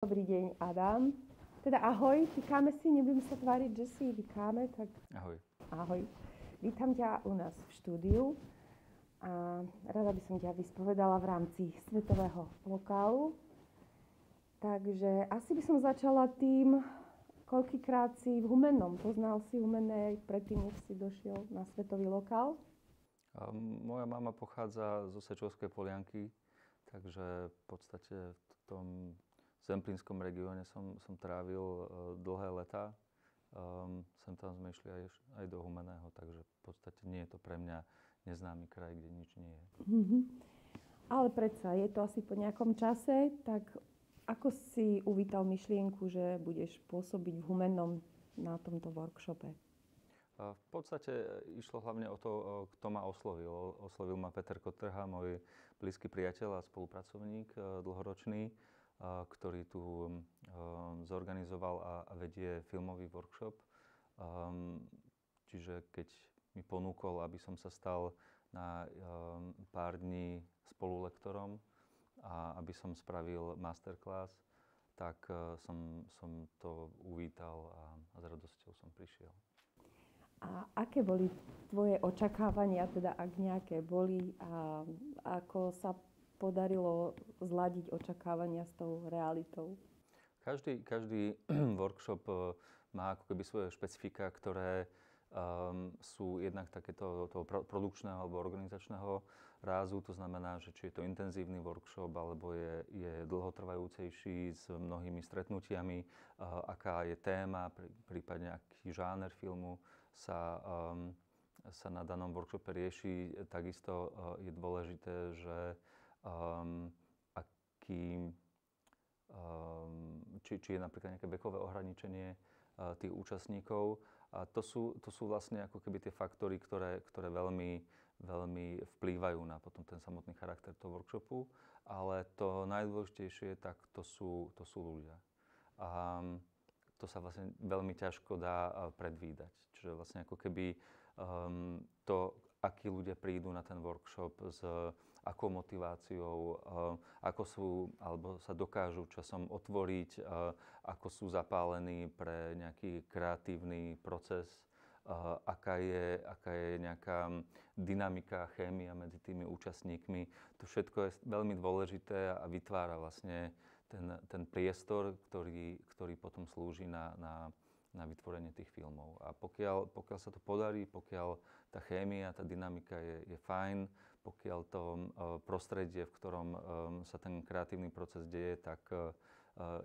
Dobrý deň, Adam. Teda ahoj, vykáme si, nebudem sa tváriť, že si vykáme, tak... Ahoj. Ahoj. Vítam ťa u nás v štúdiu a rada by som ťa vyspovedala v rámci svetového lokálu. Takže asi by som začala tým, koľkýkrát si v Humennom. Poznal si Humenné predtým, než si došiel na svetový lokál? Moja mama pochádza zo Sečovskej Polianky, takže v podstate v tom zemplínskom regióne som trávil dlhé letá. Sem tam sme išli aj do Humenného, takže v podstate nie je to pre mňa neznámy kraj, kde nič nie je. Ale predsa, je to asi po nejakom čase, tak ako si uvítal myšlienku, že budeš pôsobiť v Humennom na tomto workshope? V podstate išlo hlavne o to, kto ma oslovil. Oslovil ma Peter Kotrha, môj blízky priateľ a spolupracovník dlhoročný, ktorý tu zorganizoval a vedie filmový workshop. Čiže keď mi ponúkol, aby som sa stal na pár dní spolulektorom a aby som spravil masterclass, tak som to uvítal a s radosťou som prišiel. A aké boli tvoje očakávania, teda ak nejaké boli, a ako sa podarilo zladiť očakávania s tou realitou? Každý workshop má ako keby svoje špecifika, ktoré sú jednak takéto toho produkčného alebo organizačného rázu. To znamená, že či je to intenzívny workshop, alebo je dlhotrvajúcejší s mnohými stretnutiami, aká je téma, prípadne aký žáner filmu sa na danom workshope rieši. Takisto je dôležité, že či je napríklad nejaké vekové ohraničenie tých účastníkov. A to sú vlastne ako keby tie faktory, ktoré veľmi, veľmi vplývajú na potom ten samotný charakter toho workshopu. Ale to najdôležitejšie, tak to sú ľudia. A to sa vlastne veľmi ťažko dá predvídať. Čiže vlastne ako keby to, akí ľudia prídu na ten workshop, s akou motiváciou, ako sú, alebo sa dokážu časom otvoriť, ako sú zapálení pre nejaký kreatívny proces, aká je nejaká dynamika, chémia medzi tými účastníkmi. To všetko je veľmi dôležité a vytvára vlastne ten priestor, ktorý potom slúži na vytvorenie tých filmov. A pokiaľ sa to podarí, pokiaľ tá chémia, tá dynamika je fajn, pokiaľ to prostredie, v ktorom sa ten kreatívny proces deje, tak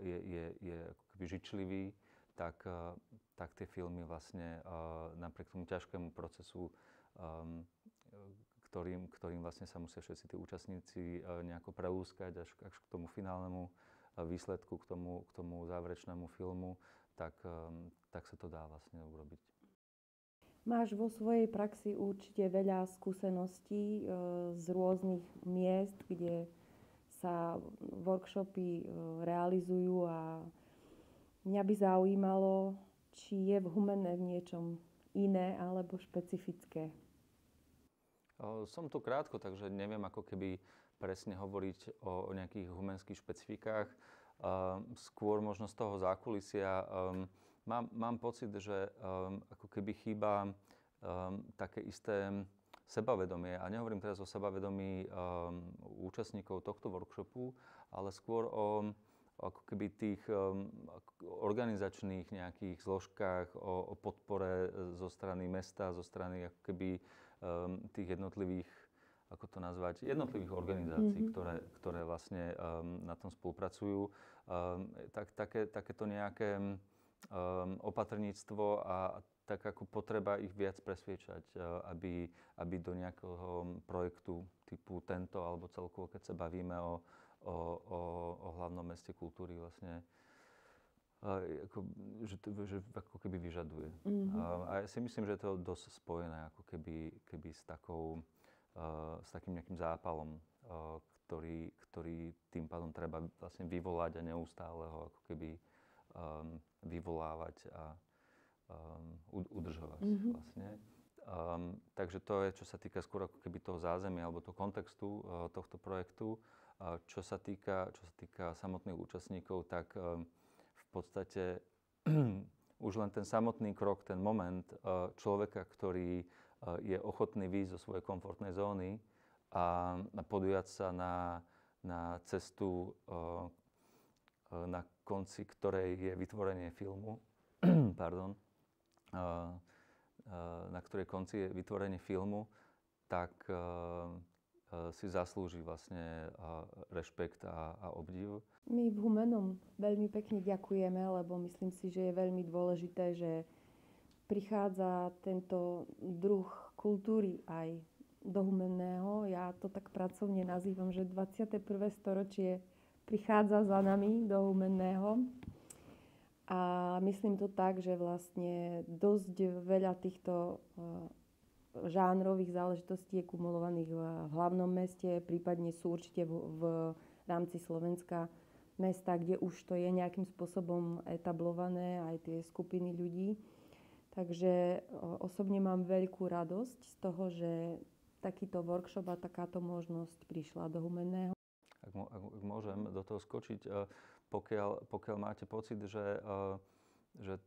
je ako keby žičlivý, tak tie filmy vlastne napriek tomu ťažkému procesu, ktorým vlastne sa musia všetci tí účastníci nejako prelúskať až k tomu finálnemu výsledku, k tomu záverečnému filmu, tak sa to dá vlastne urobiť. Máš vo svojej praxi určite veľa skúseností z rôznych miest, kde sa workshopy realizujú, a mňa by zaujímalo, či je v Humenné v niečom iné alebo špecifické. Som tu krátko, takže neviem ako keby presne hovoriť o nejakých humenských špecifikách. Skôr možno z toho zákulisia mám pocit, že ako keby chýba také isté sebavedomie. A nehovorím teraz o sebavedomí účastníkov tohto workshopu, ale skôr o ako keby tých organizačných nejakých zložkách, o podpore zo strany mesta, zo strany ako keby tých jednotlivých, ako to nazvať, jednotlivých organizácií, ktoré vlastne na tom spolupracujú. Takéto nejaké opatrníctvo a tak ako potreba ich viac presviečať, aby do nejakého projektu typu tento, alebo celkovo, keď sa bavíme o hlavnom meste kultúry, vlastne ako keby vyžaduje. A ja si myslím, že je to dosť spojené ako keby s takým nejakým zápalom, ktorý tým pádom treba vlastne vyvolať a neustále ho ako keby vyvolávať a udržovať vlastne. Takže to je, čo sa týka skôr ako keby toho zázemia alebo toho kontextu tohto projektu. Čo sa týka samotných účastníkov, tak v podstate už len ten samotný krok, ten moment človeka, ktorý je ochotný výjsť zo svojej komfortnej zóny a podujať sa na cestu, na konci ktorej je vytvorenie filmu, pardon, na ktorej konci je vytvorenie filmu, tak si zaslúži vlastne rešpekt a obdiv. My v Humennom veľmi pekne ďakujeme, lebo myslím si, že je veľmi dôležité, že prichádza tento druh kultúry aj do Humenného. Ja to tak pracovne nazývam, že 21. storočie prichádza za nami do Humenného. A myslím to tak, že vlastne dosť veľa týchto žánrových záležitostí je kumulovaných v hlavnom meste, prípadne sú určite v rámci Slovenska mesta, kde už to je nejakým spôsobom etablované, aj tie skupiny ľudí. Takže osobne mám veľkú radosť z toho, že takýto workshop a takáto možnosť prišla do Humenného. Ak môžem do toho skočiť, pokiaľ máte pocit, že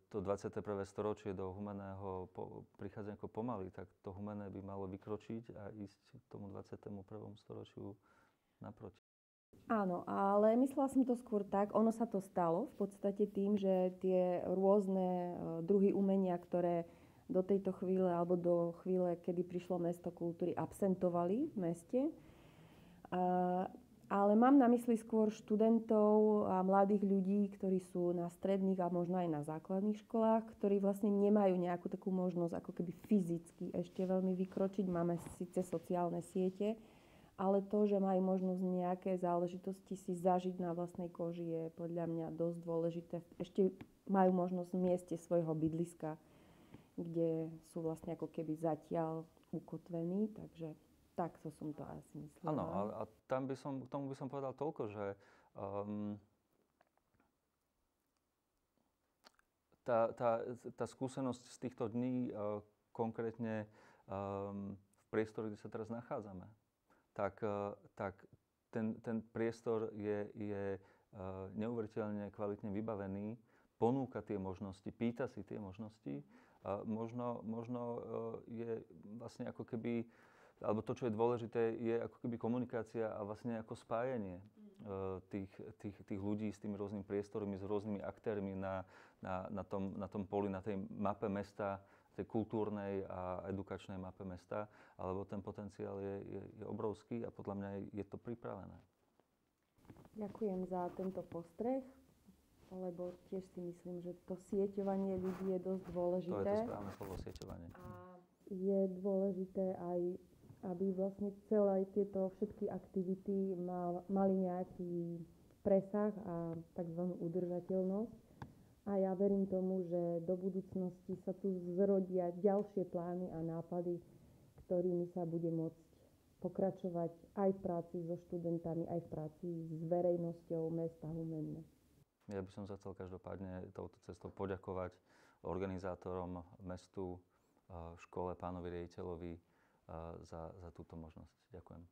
to 21. storočie do Humenného prichádza nejako pomaly, tak to Humenné by malo vykročiť a ísť k tomu 21. storočiu naproti. Áno, ale myslela som to skôr tak, ono sa to stalo v podstate tým, že tie rôzne druhy umenia, ktoré do tejto chvíle alebo do chvíle, kedy prišlo mesto kultúry, absentovali v meste. Ale mám na mysli skôr študentov a mladých ľudí, ktorí sú na stredných a možno aj na základných školách, ktorí vlastne nemajú nejakú takú možnosť ako keby fyzicky ešte veľmi vykročiť. Máme síce sociálne siete, ale to, že majú možnosť nejaké záležitosti si zažiť na vlastnej koži, je podľa mňa dosť dôležité. Ešte majú možnosť v mieste svojho bydliska, kde sú vlastne ako keby zatiaľ ukotvení, takže takto som to asi myslela. Áno, a k tomu by som povedal toľko, že tá skúsenosť z týchto dní, konkrétne v priestore, kde sa teraz nachádzame, tak ten priestor je neuveriteľne kvalitne vybavený, ponúka tie možnosti, pýta si tie možnosti. Možno je vlastne ako keby, alebo to, čo je dôležité, je ako keby komunikácia a vlastne ako spájanie tých ľudí s tými rôznymi priestormi, s rôznymi aktérmi na tom poli, na tej mape mesta, tej kultúrnej a edukačnej mape mesta, alebo ten potenciál je obrovský a podľa mňa je to pripravené. Ďakujem za tento postreh, lebo tiež si myslím, že to sieťovanie ľudí je dosť dôležité. To je to správne slovo, sieťovanie. A je dôležité aj, aby vlastne celé tieto všetky aktivity mali nejaký presah a tzv. Udržateľnosť. A ja verím tomu, že do budúcnosti sa tu zrodia ďalšie plány a nápady, ktorými sa bude môcť pokračovať aj v práci so študentami, aj v práci s verejnosťou mesta Humenné. Ja by som sa chcel každopádne touto cestou poďakovať organizátorom, mestu, škole, pánovi riaditeľovi za túto možnosť. Ďakujem.